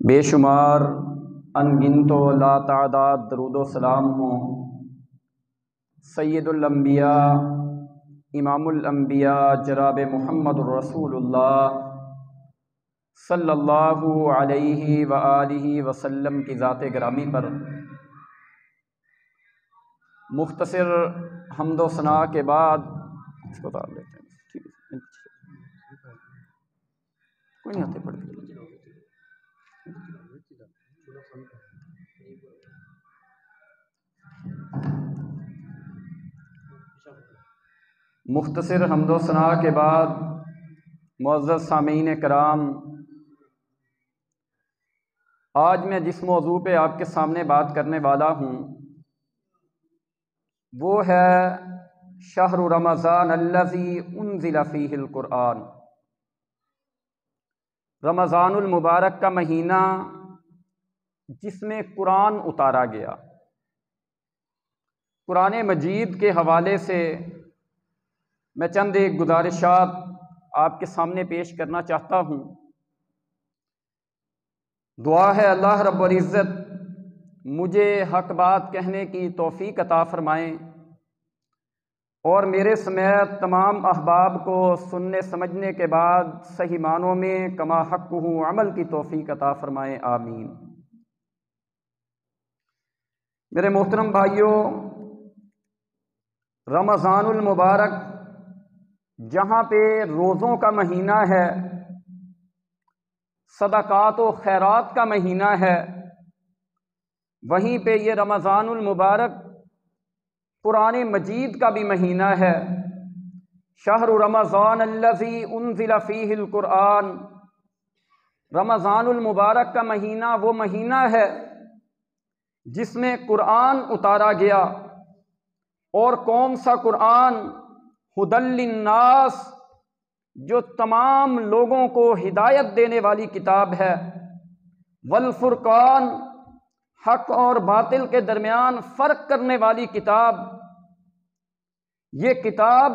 بے شمار انگنت و لا تعداد درود و سلام ہوں سید الانبیاء امام الانبیاء جناب محمد الرسول اللہ صلی اللہ علیہ وآلہ وسلم کی ذات گرامی پر مختصر حمد و ثناء کے بعد اس کو اتار لیتے ہیں. ٹھیک ہے, کوئی نہیں آتے پڑھ کے مختصر حمد و ثناء کے بعد معزز سامعین کرام، آج میں جس موضوع پہ آپ کے سامنے بات کرنے والا ہوں وہ ہے شہر رمضان الذی انزل فیہ القرآن. رمضان المبارک کا مہینہ جس میں قرآن اتارا گیا. قرآن مجید کے حوالے سے میں چند ایک گزارشات آپ کے سامنے پیش کرنا چاہتا ہوں. دعا ہے اللہ رب العزت مجھے حق بات کہنے کی توفیق عطا فرمائیں اور میرے سمیت تمام احباب کو سننے سمجھنے کے بعد صحیح معنوں میں کما حقہ عمل کی توفیق عطا فرمائیں, آمین. میرے محترم بھائیوں، رمضان المبارک جہاں پہ روزوں کا مہینہ ہے، صدقات و خیرات کا مہینہ ہے، وہیں پہ یہ رمضان المبارک قرآن مجید کا بھی مہینہ ہے. شہر رمضان الذی انزل فیہ القرآن. رمضان المبارک کا مہینہ وہ مہینہ ہے جس میں قرآن اتارا گیا. اور کون سا قرآن؟ ھدی للناس، جو تمام لوگوں کو ہدایت دینے والی کتاب ہے. والفرقان، حق اور باطل کے درمیان فرق کرنے والی کتاب. یہ کتاب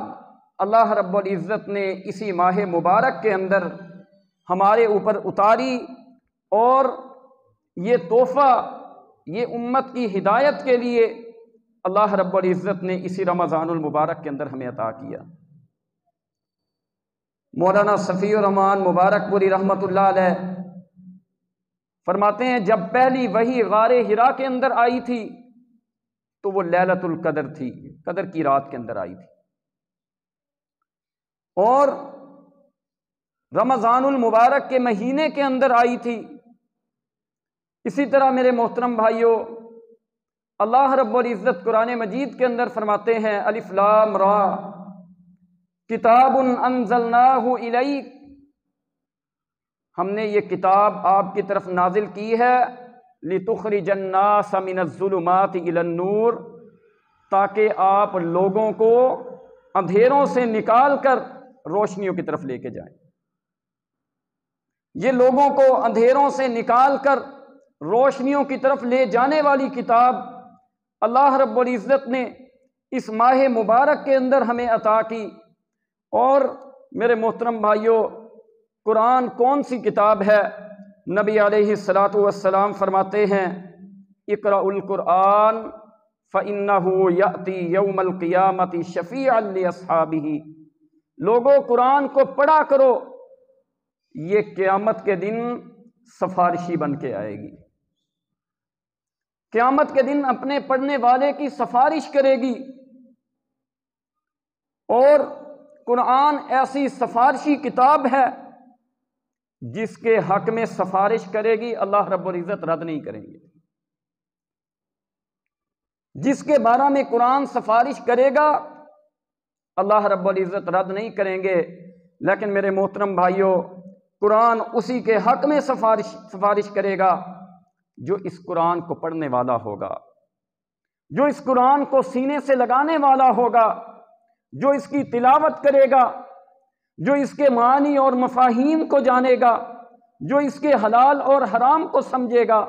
اللہ رب العزت نے اسی ماہ مبارک کے اندر ہمارے اوپر اتاری، اور یہ تحفہ یہ امت کی ہدایت کے لیے اللہ رب العزت نے اسی رمضان المبارک کے اندر ہمیں عطا کیا. مولانا صفی الرحمن مبارک پوری رحمۃ اللہ علیہ فرماتے ہیں جب پہلی وحی غار حرا کے اندر آئی تھی تو وہ لیلۃ القدر تھی، قدر کی رات کے اندر آئی تھی. اور رمضان المبارک کے مہینے کے اندر آئی تھی. اسی طرح میرے محترم بھائیوں، اللہ رب العزت قرآن مجید کے اندر فرماتے ہیں الف لام را کتاب انزلناہ الیک، ہم نے یہ کتاب آپ کی طرف نازل کی ہے لتخرج الناس من الظلمات الی النور، تاکہ آپ لوگوں کو اندھیروں سے نکال کر روشنیوں کی طرف لے کے جائیں. یہ لوگوں کو اندھیروں سے نکال کر روشنیوں کی طرف لے جانے والی کتاب اللہ رب العزت نے اس ماہ مبارک کے اندر ہمیں عطا کی. اور میرے محترم بھائیوں، قرآن کون سی کتاب ہے؟ نبی علیہ الصلاۃ والسلام فرماتے ہیں اقرأوا القرآن فإنہ یأتی یوم القیامۃ شفیعا لأصحابہ. لوگوں قرآن کو پڑھا کرو، یہ قیامت کے دن سفارشی بن کے آئے گی. قیامت کے دن اپنے پڑھنے والے کی سفارش کرے گی. اور قرآن ایسی سفارشی کتاب ہے جس کے حق میں سفارش کرے گی اللہ رب العزت رد نہیں کریں گے. جس کے بارے میں قرآن سفارش کرے گا اللہ رب العزت رد نہیں کریں گے. لیکن میرے محترم بھائیوں، قرآن اسی کے حق میں سفارش کرے گا جو اس قرآن کو پڑھنے والا ہوگا، جو اس قرآن کو سینے سے لگانے والا ہوگا، جو اس کی تلاوت کرے گا، جو اس کے معانی اور مفاہیم کو جانے گا، جو اس کے حلال اور حرام کو سمجھے گا،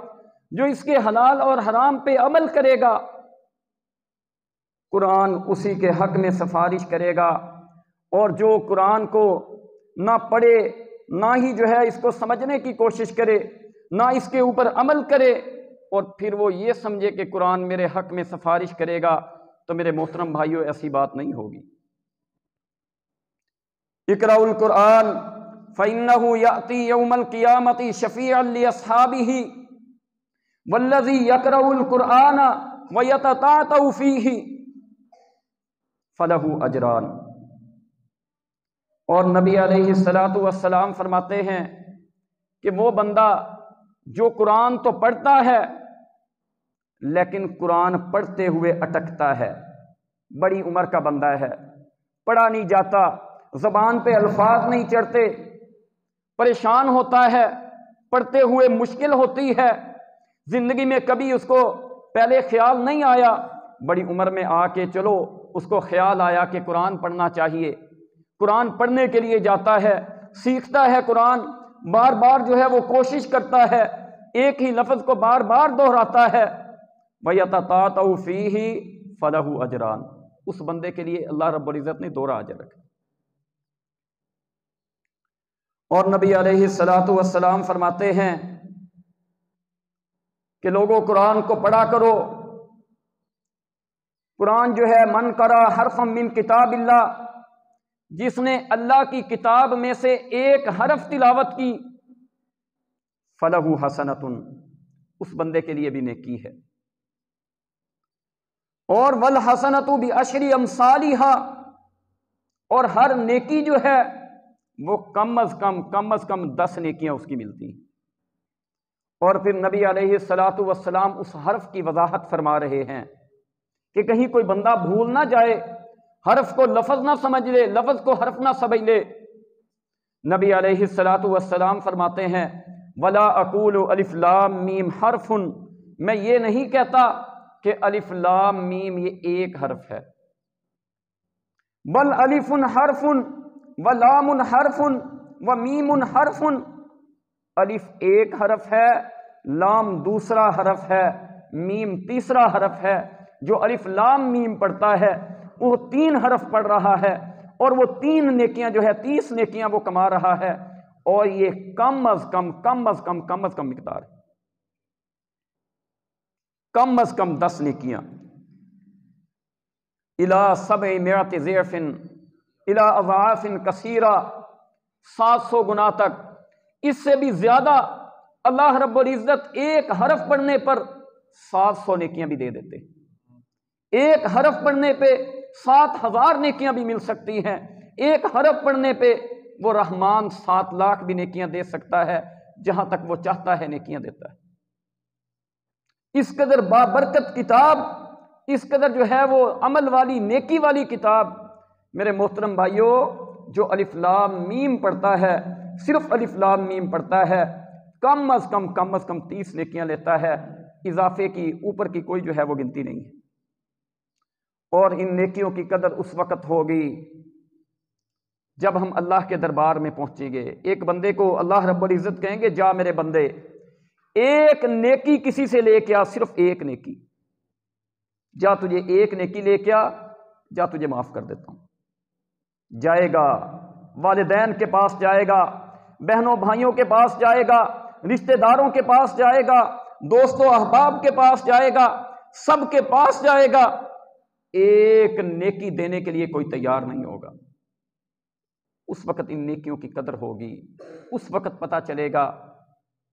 جو اس کے حلال اور حرام پہ عمل کرے گا. قرآن اسی کے حق میں سفارش کرے گا. اور جو قرآن کو نہ پڑھے، نہ ہی جو ہے اس کو سمجھنے کی کوشش کرے، نہ اس کے اوپر عمل کرے اور پھر وہ یہ سمجھے کہ قرآن میرے حق میں سفارش کرے گا، تو میرے محترم بھائیوں ایسی بات نہیں ہوگی۔ اقرأوا القرآن فإنه يأتي يوم القيامة شفيعا لأصحابه والذي يقرأ القرآن ويتتعتع فيه فله أجران۔ اور نبی علیہ الصلاۃ والسلام فرماتے ہیں کہ وہ بندہ جو قرآن تو پڑھتا ہے لیکن قرآن پڑھتے ہوئے اٹکتا ہے، بڑی عمر کا بندہ ہے، پڑھا نہیں جاتا، زبان پہ الفاظ نہیں چڑھتے، پریشان ہوتا ہے، پڑھتے ہوئے مشکل ہوتی ہے، زندگی میں کبھی اس کو پہلے خیال نہیں آیا، بڑی عمر میں آ کے چلو اس کو خیال آیا کہ قرآن پڑھنا چاہیے، قرآن پڑھنے کے لیے جاتا ہے، سیکھتا ہے قرآن، بار بار جو ہے وہ کوشش کرتا ہے، ایک ہی لفظ کو بار بار دہراتا ہے، وَيَتَتَعْتَعُ فِيهِ فَلَهُ أَجْرَانِ، اس بندے کے لیے اللہ رب العزت نے دوہرا اجر رکھا۔ اور نبی علیہ الصلاۃ والسلام فرماتے ہیں کہ لوگوں قرآن کو پڑھا کرو، قرآن جو ہے من قرأ حرفا من کتاب اللہ، جس نے اللہ کی کتاب میں سے ایک حرف تلاوت کی، فلہ حسنۃ، اس بندے کے لیے بھی نیکی ہے، اور والحسنۃ بعشر امثالھا، اور ہر نیکی جو ہے وہ کم از کم 10 نیکیاں اس کی ملتی ہیں۔ اور پھر نبی علیہ الصلاۃ والسلام اس حرف کی وضاحت فرما رہے ہیں کہ کہیں کوئی بندہ بھول نہ جائے، حرف کو لفظ نہ سمجھ لے، لفظ کو حرف نہ سمجھ لے۔ نبی علیہ الصلاۃ والسلام فرماتے ہیں ولا اقول الف لام میم حرف، میں یہ نہیں کہتا کہ الف لام میم یہ ایک حرف ہے، بل الف حرف ولام حرف ومیم حرف، الف ایک حرف ہے، لام دوسرا حرف ہے، میم تیسرا حرف ہے۔ جو الف لام میم پڑھتا ہے وہ 3 حرف پڑھ رہا ہے، اور وہ 3 نیکیاں جو ہے 30 نیکیاں وہ کما رہا ہے، اور یہ کم از کم مقدار ہے، کم از کم 10 نیکیاں، الی 700 ضعف الی اضعاف کثیرہ، 700 گنا تک، اس سے بھی زیادہ اللہ رب العزت ایک حرف پڑھنے پر 700 نیکیاں بھی دے دیتے ہیں، ایک حرف پڑھنے پہ 7000 نیکیاں بھی مل سکتی ہیں، ایک حرف پڑھنے پہ وہ رحمان 7 لاکھ بھی نیکیاں دے سکتا ہے، جہاں تک وہ چاہتا ہے نیکیاں دیتا ہے۔ اس قدر بابرکت کتاب، اس قدر جو ہے وہ عمل والی نیکی والی کتاب، میرے محترم بھائیوں، جو الف لام میم پڑھتا ہے، صرف الف لام میم پڑھتا ہے، کم از کم 30 نیکیاں لیتا ہے، اضافے کی اوپر کی کوئی جو ہے وہ گنتی نہیں ہے۔ اور ان نیکیوں کی قدر اس وقت ہوگی جب ہم اللہ کے دربار میں پہنچیں گے۔ ایک بندے کو اللہ رب العزت کہیں گے جا میرے بندے، ایک نیکی کسی سے لے کے آ، صرف ایک نیکی، جا تجھے ایک نیکی لے کے آ، جا تجھے معاف کر دیتا ہوں۔ جائے گا، والدین کے پاس جائے گا، بہنوں بھائیوں کے پاس جائے گا، رشتہ داروں کے پاس جائے گا، دوست و احباب کے پاس جائے گا، سب کے پاس جائے گا، ایک نیکی دینے کے لیے کوئی تیار نہیں ہوگا۔ اس وقت ان نیکیوں کی قدر ہوگی، اس وقت پتہ چلے گا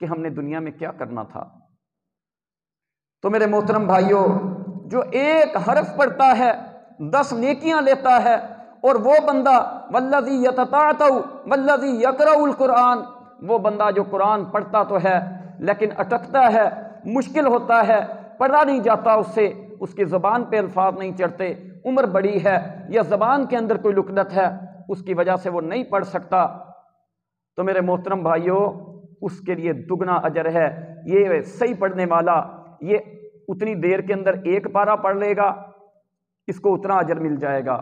کہ ہم نے دنیا میں کیا کرنا تھا۔ تو میرے محترم بھائیوں، جو ایک حرف پڑھتا ہے 10 نیکیاں لیتا ہے، اور وہ بندہ والذی یتتعتع والذی یقرأ القرآن، وہ بندہ جو قرآن پڑھتا تو ہے لیکن اٹکتا ہے، مشکل ہوتا ہے، پڑھا نہیں جاتا اس سے، اس کی زبان پہ الفاظ نہیں چڑھتے، عمر بڑی ہے یا زبان کے اندر کوئی لکنت ہے، اس کی وجہ سے وہ نہیں پڑھ سکتا، تو میرے محترم بھائیوں اس کے لیے دگنا اجر ہے۔ یہ صحیح پڑھنے والا یہ اتنی دیر کے اندر ایک پارہ پڑھ لے گا، اس کو اتنا اجر مل جائے گا،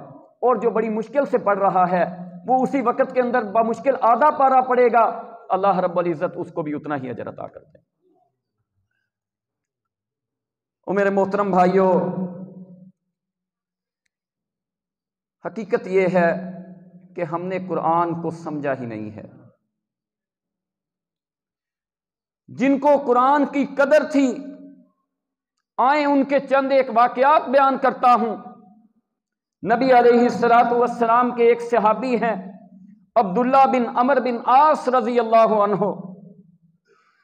اور جو بڑی مشکل سے پڑھ رہا ہے وہ اسی وقت کے اندر بمشکل آدھا پارہ پڑھے گا، اللہ رب العزت اس کو بھی اتنا ہی اجر عطا کرتے ہیں۔ اور میرے محترم بھائیوں، حقیقت یہ ہے کہ ہم نے قرآن کو سمجھا ہی نہیں ہے۔ جن کو قرآن کی قدر تھی، آئیں ان کے چند ایک واقعات بیان کرتا ہوں۔ نبی علیہ الصلوۃ والسلام کے ایک صحابی ہیں عبداللہ بن عمر بن عاص رضی اللہ عنہ۔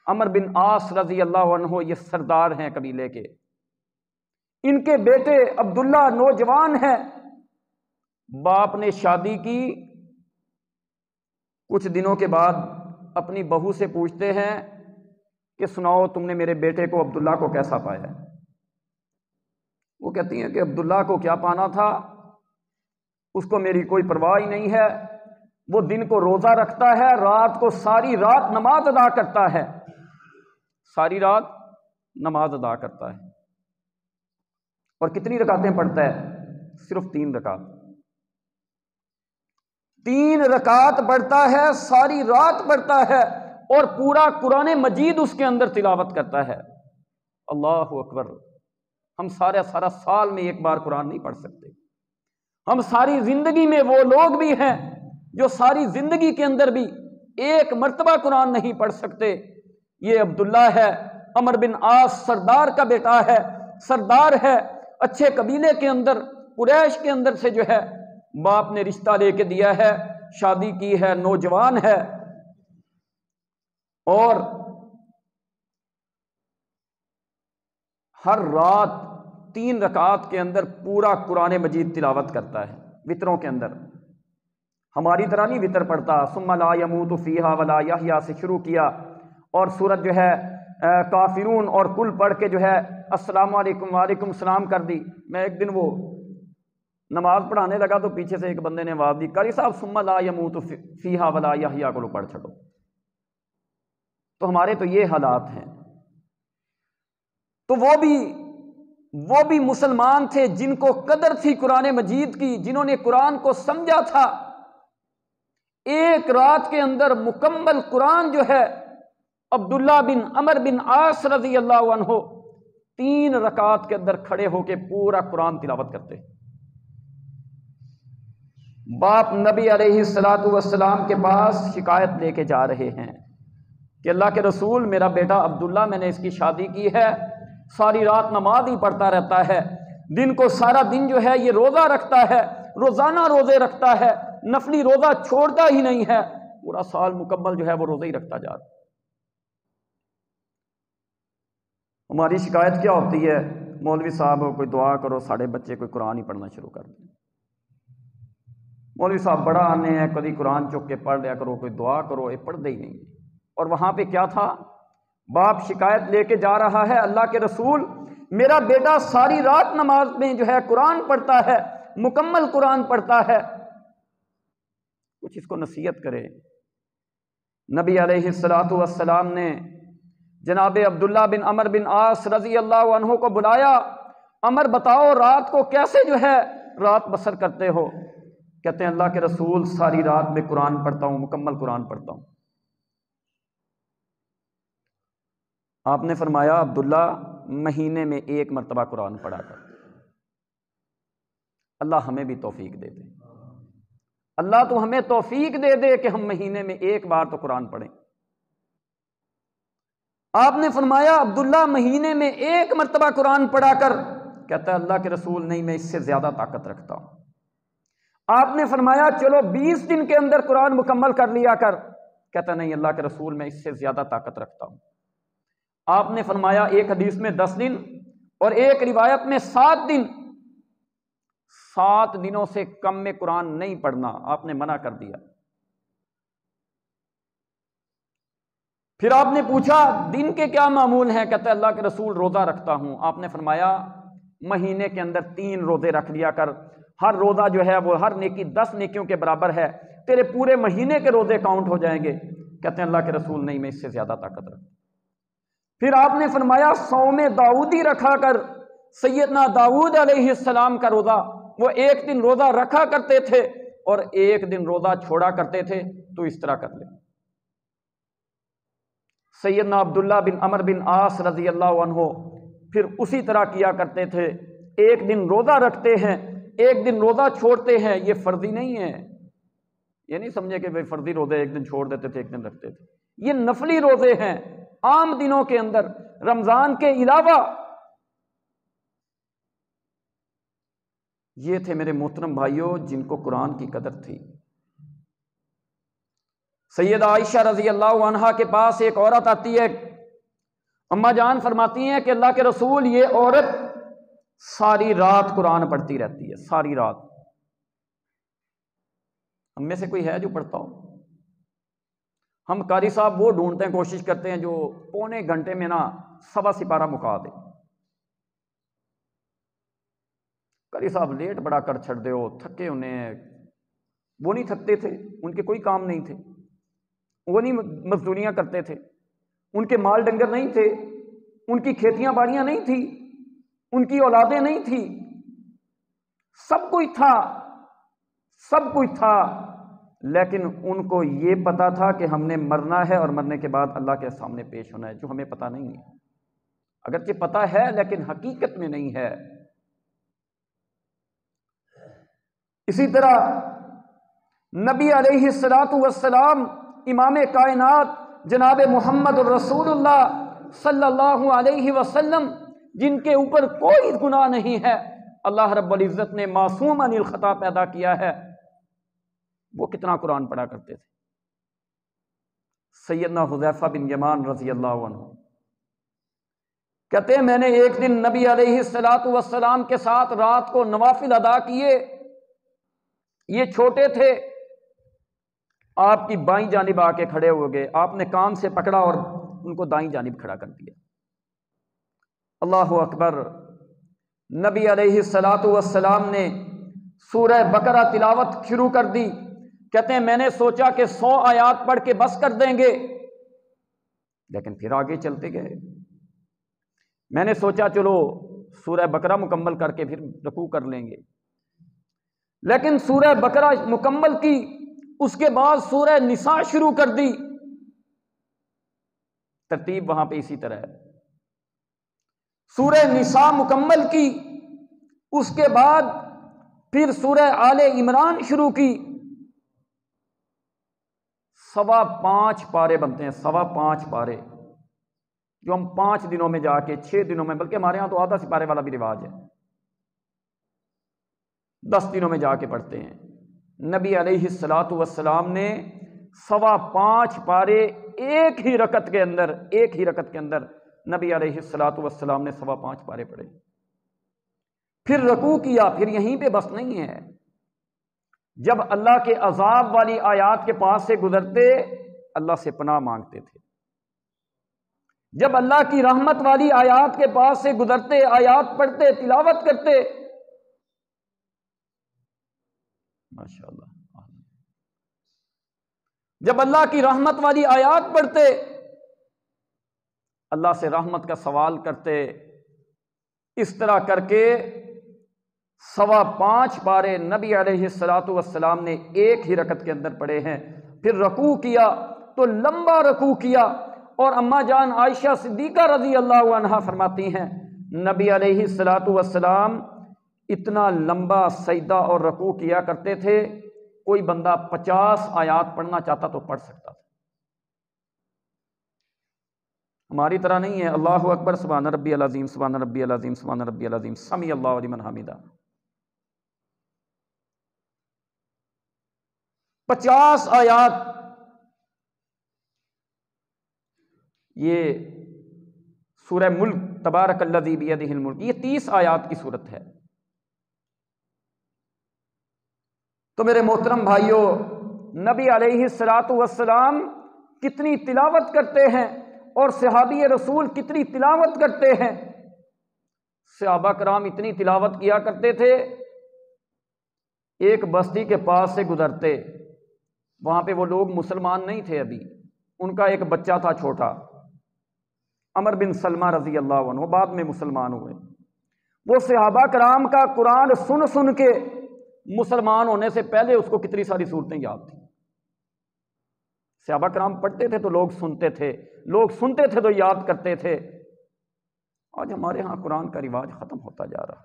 عمر بن عاص رضی اللہ عنہ یہ سردار ہیں قبیلے کے۔ ان کے بیٹے عبداللہ نوجوان ہیں، باپ نے شادی کی، کچھ دنوں کے بعد اپنی بہو سے پوچھتے ہیں کہ سناؤ تم نے میرے بیٹے کو عبداللہ کو کیسا پایا ہے؟ وہ کہتی ہیں کہ عبداللہ کو کیا پانا تھا، اس کو میری کوئی پرواہ ہی نہیں ہے، وہ دن کو روزہ رکھتا ہے، رات کو ساری رات نماز ادا کرتا ہے، ساری رات نماز ادا کرتا ہے۔ اور کتنی رکعتیں پڑھتا ہے؟ صرف 3 رکعت۔ 3 رکعت پڑھتا ہے، ساری رات پڑھتا ہے، اور پورا قرآن مجید اس کے اندر تلاوت کرتا ہے۔ اللہ اکبر! ہم سارا سال میں ایک بار قرآن نہیں پڑھ سکتے۔ ہم ساری زندگی میں وہ لوگ بھی ہیں جو ساری زندگی کے اندر بھی ایک مرتبہ قرآن نہیں پڑھ سکتے۔ یہ عبداللہ ہے، عمر بن عاص سردار کا بیٹا ہے، سردار ہے، اچھے قبیلے کے اندر، قریش کے اندر سے جو ہے باپ نے رشتہ لے کے دیا ہے، شادی کی ہے، نوجوان ہے، اور ہر رات 3 رکعات کے اندر پورا قرآن مجید تلاوت کرتا ہے، وتروں کے اندر۔ ہماری طرح نہیں وتر پڑھتا، ثم لا يموت فیہا ولا یحییٰ سے شروع کیا، اور سورت جو ہے کافرون اور کل پڑھ کے جو ہے السلام علیکم وعلیکم السلام کر دی۔ میں ایک دن وہ نماز پڑھانے لگا تو پیچھے سے ایک بندے نے آواز دی، قاری صاحب ثم لا يموت فیہا ولا یحییٰ کو پڑھ چھڑو۔ تو ہمارے تو یہ حالات ہیں۔ تو وہ بھی مسلمان تھے جن کو قدر تھی قرآن مجید کی، جنہوں نے قرآن کو سمجھا تھا۔ ایک رات کے اندر مکمل قرآن جو ہے عبداللہ بن عمر بن عاص رضی اللہ عنہ 3 رکعات کے اندر کھڑے ہو کے پورا قرآن تلاوت کرتے۔ باپ نبی علیہ الصلوۃ والسلام کے پاس شکایت لے کے جا رہے ہیں کہ اللہ کے رسول، میرا بیٹا عبداللہ، میں نے اس کی شادی کی ہے، ساری رات نماز ہی پڑھتا رہتا ہے، دن کو سارا دن جو ہے یہ روزہ رکھتا ہے، روزانہ روزے رکھتا ہے، نفلی روزہ چھوڑتا ہی نہیں ہے، پورا سال مکمل جو ہے وہ روزے ہی رکھتا جا رہا۔ ہماری شکایت کیا ہوتی ہے؟ مولوی صاحب کوئی دعا کرو، ساڑھے بچے کوئی قرآن ہی پڑھنا شروع کر دیں۔ مولوی صاحب بڑا آنے ہیں، کبھی قرآن چک کے پڑھ لیا کرو، کوئی دعا کرو، یہ پڑھتے ہی نہیں۔ اور وہاں پہ کیا تھا؟ باپ شکایت لے کے جا رہا ہے، اللہ کے رسول، میرا بیٹا ساری رات نماز میں جو ہے قرآن پڑھتا ہے، مکمل قرآن پڑھتا ہے، کچھ اس کو نصیحت کرے۔ نبی علیہ الصلوۃ والسلام نے جناب عبداللہ بن عمر بن عاص رضی اللہ عنہ کو بلایا، عمر بتاؤ رات کو کیسے جو ہے رات بسر کرتے ہو؟ کہتے ہیں اللہ کے رسول ساری رات میں قرآن پڑھتا ہوں، مکمل قرآن پڑھتا ہوں۔ آپ نے فرمایا عبداللہ مہینے میں 1 مرتبہ قرآن پڑھا کر۔ اللہ ہمیں بھی توفیق دے دے، اللہ تو ہمیں توفیق دے دے کہ ہم مہینے میں 1 بار تو قرآن پڑھیں۔ آپ نے فرمایا عبداللہ مہینے میں 1 مرتبہ قرآن پڑھا کر۔ کہتا ہے اللہ کے رسول نہیں، میں اس سے زیادہ طاقت رکھتا ہوں۔ آپ نے فرمایا چلو 20 دن کے اندر قرآن مکمل کر لیا کر۔ کہتا نہیں اللہ کے رسول میں اس سے زیادہ طاقت رکھتا ہوں۔ آپ نے فرمایا ایک حدیث میں 10 دن اور ایک روایت میں 7 دن، 7 دنوں سے کم میں قرآن نہیں پڑھنا، آپ نے منع کر دیا۔ پھر آپ نے پوچھا دن کے کیا معمول ہیں؟ کہتا ہے اللہ کے رسول روزہ رکھتا ہوں۔ آپ نے فرمایا مہینے کے اندر 3 روزے رکھ لیا کر، ہر روزہ جو ہے وہ ہر نیکی 10 نیکیوں کے برابر ہے، تیرے پورے مہینے کے روزے کاؤنٹ ہو جائیں گے۔ کہتے ہیں اللہ کے رسول نہیں، میں اس سے زیادہ طاقت رکھتا ہوں۔ پھر آپ نے فرمایا صوم داؤدی رکھا کر، سیدنا داؤد علیہ السلام کا روزہ، وہ 1 دن روزہ رکھا کرتے تھے اور 1 دن روزہ چھوڑا کرتے تھے، تو اس طرح کر لے۔ سیدنا عبداللہ بن عمر بن عاص رضی اللہ عنہ پھر اسی طرح کیا کرتے تھے، 1 دن روزہ رکھتے ہیں، 1 دن روزہ چھوڑتے ہیں۔ یہ فرضی نہیں ہے، یہ نہیں سمجھے کہ بھائی فرضی روزے 1 دن چھوڑ دیتے تھے 1 دن رکھتے تھے، یہ نفلی روزے ہیں۔ عام دنوں کے اندر رمضان کے علاوہ. یہ تھے میرے محترم بھائیوں جن کو قرآن کی قدر تھی. سیدہ عائشہ رضی اللہ عنہا کے پاس ایک عورت آتی ہے. اماں جان فرماتی ہیں کہ اللہ کے رسول یہ عورت ساری رات قرآن پڑھتی رہتی ہے، ساری رات. ہم میں سے کوئی ہے جو پڑھتا ہو؟ ہم قاری صاحب وہ ڈھونڈتے ہیں، کوشش کرتے ہیں جو پونے گھنٹے میں نا 1.25 سپارہ مکا دے. قاری صاحب لیٹ بڑا کر چھڑ دے ہو، تھکے انہیں. وہ نہیں تھکتے تھے، ان کے کوئی کام نہیں تھے، وہ نہیں مزدوریاں کرتے تھے، ان کے مال ڈنگر نہیں تھے، ان کی کھیتیاں باڑیاں نہیں تھی، ان کی اولادیں نہیں تھی. سب کچھ تھا، سب کچھ تھا، لیکن ان کو یہ پتا تھا کہ ہم نے مرنا ہے اور مرنے کے بعد اللہ کے سامنے پیش ہونا ہے، جو ہمیں پتا نہیں ہے. اگرچہ پتا ہے لیکن حقیقت میں نہیں ہے. اسی طرح نبی علیہ الصلوۃ والسلام امام کائنات جناب محمد الرسول اللہ صلی اللہ علیہ وسلم، جن کے اوپر کوئی گناہ نہیں ہے، اللہ رب العزت نے معصوم عن الخطا پیدا کیا ہے، وہ کتنا قرآن پڑھا کرتے تھے. سیدنا حذیفہ بن یمان رضی اللہ عنہ کہتے ہیں میں نے ایک دن نبی علیہ الصلوۃ والسلام کے ساتھ رات کو نوافل ادا کیے. یہ چھوٹے تھے، آپ کی بائیں جانب آ کے کھڑے ہو گئے، آپ نے کان سے پکڑا اور ان کو دائیں جانب کھڑا کر دیا. اللہ اکبر. نبی علیہ الصلوۃ والسلام نے سورہ بقرہ تلاوت شروع کر دی. کہتے ہیں میں نے سوچا کہ 100 آیات پڑھ کے بس کر دیں گے، لیکن پھر آگے چلتے گئے. میں نے سوچا چلو سورہ بقرہ مکمل کر کے پھر رکوع کر لیں گے، لیکن سورہ بقرہ مکمل کی، اس کے بعد سورہ نساء شروع کر دی. ترتیب وہاں پہ اسی طرح ہے. سورہ نساء مکمل کی، اس کے بعد پھر سورہ آل عمران شروع کی. 5.25 پارے بنتے ہیں، 5.25 پارے، جو ہم 5 دنوں میں جا کے 6 دنوں میں، بلکہ ہمارے ہاں تو آدھا سپارے والا بھی رواج ہے، 10 دنوں میں جا کے پڑھتے ہیں. نبی علیہ الصلوۃ والسلام نے 5.25 پارے ایک ہی رکعت کے اندر نبی علیہ الصلوۃ والسلام نے 5.25 پارے پڑھے. پھر رکوع کیا. پھر یہیں پہ بس نہیں ہے، جب اللہ کے عذاب والی آیات کے پاس سے گزرتے اللہ سے پناہ مانگتے تھے، جب اللہ کی رحمت والی آیات کے پاس سے گزرتے آیات پڑھتے تلاوت کرتے. ماشاءاللہ. جب اللہ کی رحمت والی آیات پڑھتے اللہ سے رحمت کا سوال کرتے. اس طرح کر کے 5.25 پارے نبی علیہ الصلوۃ والسلام نے ایک ہی رکعت کے اندر پڑھے ہیں. پھر رکوع کیا تو لمبا رکوع کیا، اور اماں جان عائشہ صدیقہ رضی اللہ عنہا فرماتی ہیں نبی علیہ الصلوۃ والسلام اتنا لمبا سجدہ اور رکوع کیا کرتے تھے، کوئی بندہ 50 آیات پڑھنا چاہتا تو پڑھ سکتا تھا. ہماری طرح نہیں ہے اللہ اکبر سبحان ربی العظیم سبحان ربی العظیم سبحان ربی العظیم سمیع اللہ لمن حمیدہ. 50 آیات. یہ سورہ ملک تبارک الذی بیدہ الملک، یہ 30 آیات کی صورت ہے. تو میرے محترم بھائیوں، نبی علیہ الصلوۃ والسلام کتنی تلاوت کرتے ہیں اور صحابی رسول کتنی تلاوت کرتے ہیں. صحابہ کرام اتنی تلاوت کیا کرتے تھے، ایک بستی کے پاس سے گزرتے، وہاں پہ وہ لوگ مسلمان نہیں تھے ابھی، ان کا ایک بچہ تھا چھوٹا، عمر بن سلمہ رضی اللہ عنہ، بعد میں مسلمان ہوئے. وہ صحابہ کرام کا قرآن سن سن کے مسلمان ہونے سے پہلے اس کو کتنی ساری صورتیں یاد تھیں. صحابہ کرام پڑھتے تھے تو لوگ سنتے تھے، لوگ سنتے تھے تو یاد کرتے تھے. آج ہمارے ہاں قرآن کا رواج ختم ہوتا جا رہا.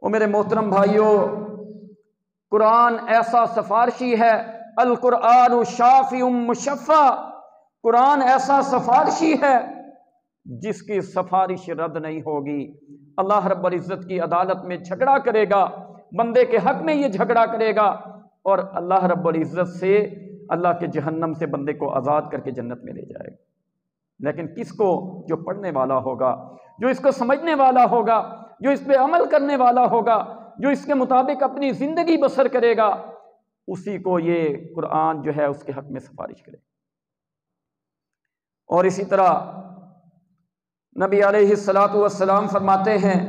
اور میرے محترم بھائیوں، قرآن ایسا سفارشی ہے، القرآن شافع مشفع. قرآن ایسا سفارشی ہے جس کی سفارش رد نہیں ہوگی۔ اللہ رب العزت کی عدالت میں جھگڑا کرے گا، بندے کے حق میں یہ جھگڑا کرے گا، اور اللہ رب العزت سے، اللہ کے جہنم سے بندے کو آزاد کر کے جنت میں لے جائے گا۔ لیکن کس کو؟ جو پڑھنے والا ہوگا، جو اس کو سمجھنے والا ہوگا، جو اس پہ عمل کرنے والا ہوگا، جو اس کے مطابق اپنی زندگی بسر کرے گا، اسی کو یہ قرآن جو ہے اس کے حق میں سفارش کرے گا۔ اور اسی طرح نبی علیہ الصلاۃ والسلام فرماتے ہیں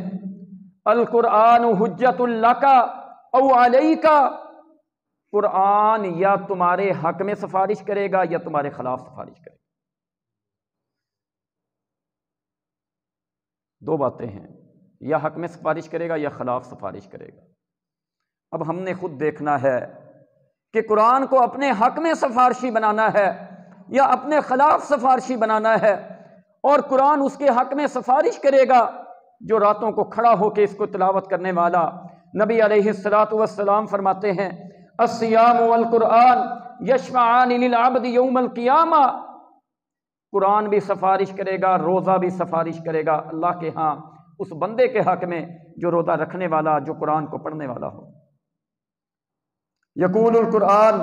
القرآن حجت لک او علیک، قرآن یا تمہارے حق میں سفارش کرے گا یا تمہارے خلاف سفارش کرے گا۔ دو باتیں ہیں، یا حق میں سفارش کرے گا یا خلاف سفارش کرے گا۔ اب ہم نے خود دیکھنا ہے کہ قرآن کو اپنے حق میں سفارشی بنانا ہے یا اپنے خلاف سفارشی بنانا ہے، اور قرآن اس کے حق میں سفارش کرے گا جو راتوں کو کھڑا ہو کے اس کو تلاوت کرنے والا۔ نبی علیہ الصلاۃ والسلام فرماتے ہیں الصیام والقرآن یشفعان للعبد یوم القیامہ، قرآن بھی سفارش کرے گا، روزہ بھی سفارش کرے گا اللہ کے ہاں اس بندے کے حق میں جو روزہ رکھنے والا، جو قرآن کو پڑھنے والا ہو۔ یقول القرآن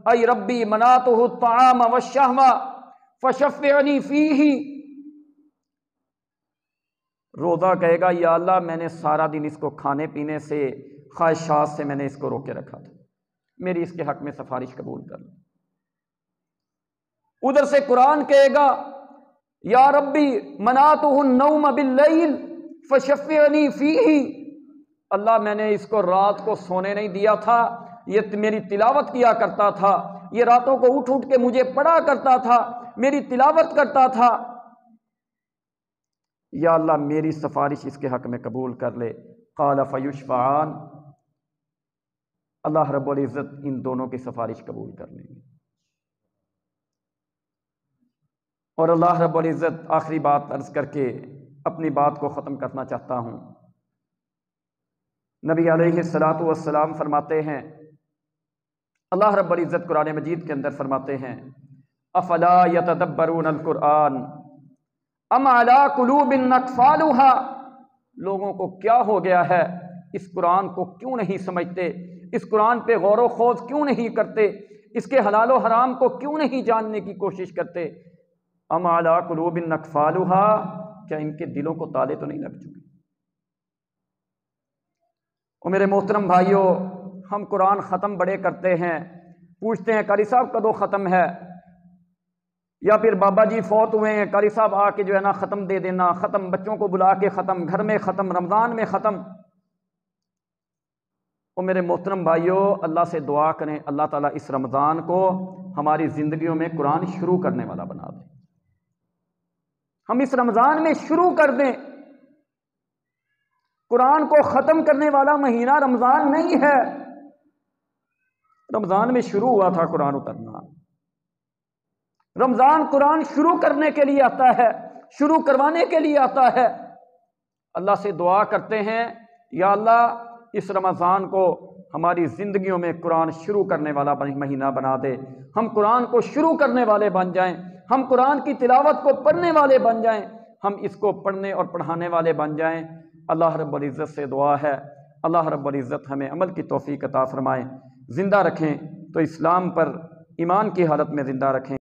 ای ربی منعتہ الطعام والشہوہ فشفعنی فیہ، روزہ کہے گا یا اللہ میں نے سارا دن اس کو کھانے پینے سے، خواہشات سے میں نے اس کو روکے رکھا تھا، میری اس کے حق میں سفارش قبول کر لیں۔ ادھر سے قرآن کہے گا یا ربی منعتہ النوم باللیل فشفعنی فیہ، اللہ میں نے اس کو رات کو سونے نہیں دیا تھا، یہ میری تلاوت کیا کرتا تھا، یہ راتوں کو اٹھ اٹھ کے مجھے پڑھا کرتا تھا، میری تلاوت کرتا تھا، یا اللہ میری سفارش اس کے حق میں قبول کر لے۔ قال فیشفعان، اللہ رب العزت ان دونوں کی سفارش قبول کر لیں گے۔ اور اللہ رب العزت آخری بات عرض کر کے اپنی بات کو ختم کرنا چاہتا ہوں۔ نبی علیہ الصلاۃ والسلام فرماتے ہیں، اللہ رب العزت قرآن مجید کے اندر فرماتے ہیں افلا یتدبرون القرآن ام علی قلوب اقفالها، لوگوں کو کیا ہو گیا ہے، اس قرآن کو کیوں نہیں سمجھتے، اس قرآن پہ غور و خوض کیوں نہیں کرتے، اس کے حلال و حرام کو کیوں نہیں جاننے کی کوشش کرتے۔ ام علی قلوب اقفالها، کیا ان کے دلوں کو تالے تو نہیں لگ چکے؟ اور میرے محترم بھائیوں، ہم قرآن ختم بڑے کرتے ہیں، پوچھتے ہیں قاری صاحب کدو ختم ہے، یا پھر بابا جی فوت ہوئے ہیں، قاری صاحب آ کے جو ہے نا ختم دے دینا، ختم بچوں کو بلا کے ختم، گھر میں ختم، رمضان میں ختم۔ اور میرے محترم بھائیوں، اللہ سے دعا کریں اللہ تعالیٰ اس رمضان کو ہماری زندگیوں میں قرآن شروع کرنے والا بنا دے، ہم اس رمضان میں شروع کر دیں۔ قرآن کو ختم کرنے والا مہینہ رمضان نہیں ہے، رمضان میں شروع ہوا تھا قرآن اترنا۔ رمضان قرآن شروع کرنے کے لیے آتا ہے، شروع کروانے کے لیے آتا ہے۔ اللہ سے دعا کرتے ہیں یا اللہ اس رمضان کو ہماری زندگیوں میں قرآن شروع کرنے والا مہینہ بنا دے، ہم قرآن کو شروع کرنے والے بن جائیں، ہم قرآن کی تلاوت کو پڑھنے والے بن جائیں، ہم اس کو پڑھنے اور پڑھانے والے بن جائیں۔ اللہ رب العزت سے دعا ہے اللہ رب العزت ہمیں عمل کی توفیق عطا فرمائے، زندہ رکھیں تو اسلام پر، ایمان کی حالت میں زندہ رکھیں۔